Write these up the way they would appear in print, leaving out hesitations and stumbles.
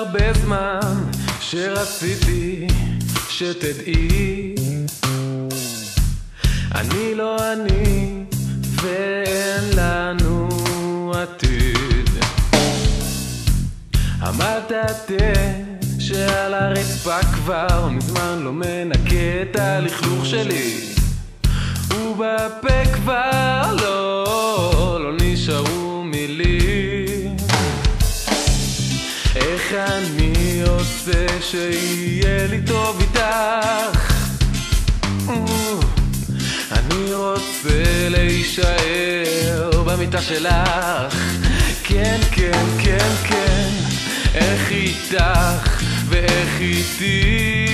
הרבה זמן שרציתי שתדעי, אני לא אני ואין לנו עתיד. אמרת שעל הרצפה כבר מזמן לא מנקה את הלכלוך שלי, ובפה כבר לא נשארו מילים. איך אני עושה שיהיה לי טוב איתך? אני רוצה להישאר במיטה שלך. כן, כן, כן, כן, איך איתך ואיך איתי.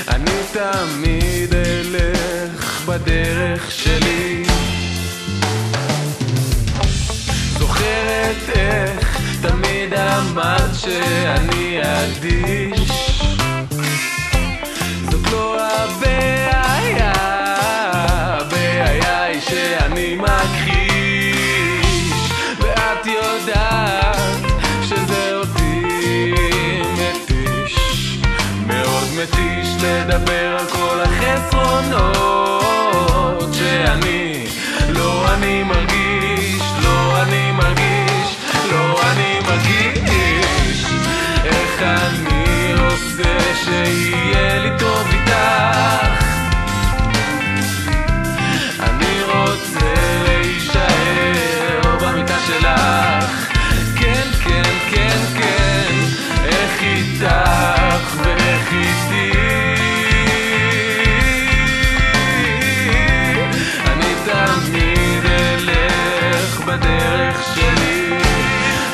אני תמיד אלך בדרך שלי. זוכרת איך תמיד אמרת שאני אדיש? זאת לא הבעיה, הבעיה היא שאני מכחיש, ואת יודעת שזה אותי מתיש, מאוד מתיש לדבר על כל החסרונות שאני לא אני מרגיש, לא אני מרגיש, לא אני מרגיש. איך אני עושה שיהיה לי טוב איתך? אני רוצה להישאר במיטה שלך. כן, כן, כן, כן, איך איתך ואיך איתי. אני תמיד אלך בדרך שלי.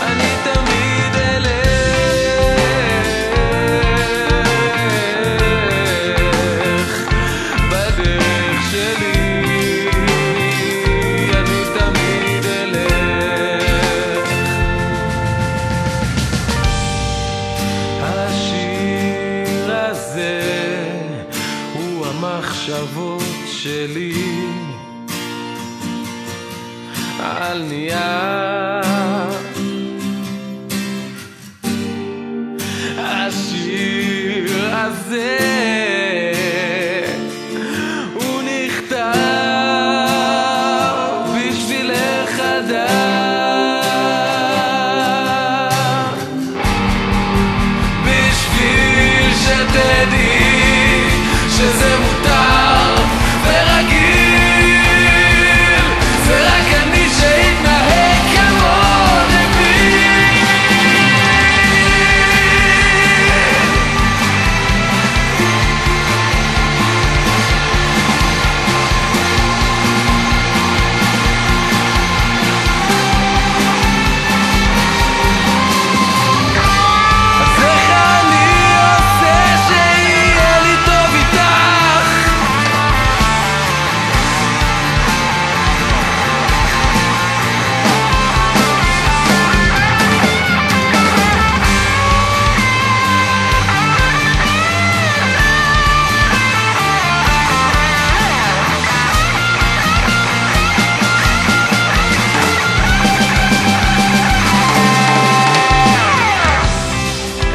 אני תמיד אלך בדרך שלי. אני תמיד אלך. השיר הזה הוא המחשבות שלי על נייר. השיר הזה הוא נכתב בשבילך אדם, בשביל שתדעי שזה מותר ורגיל, זה רק אני שהתנהג כמוני. אז איך אני עושה שיהיה לי טוב איתך?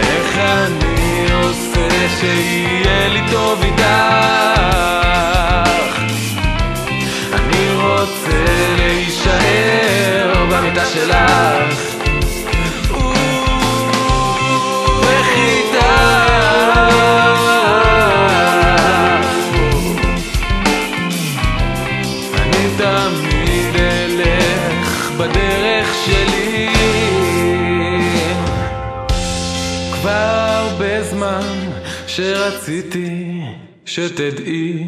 איך אני עושה שיהיה לי טוב איתך? אני רוצה להישאר במיטה שלך. איך איתך? אני תמיד אלך בדרך שלי. כבר הרבה זמן שרציתי שתדעי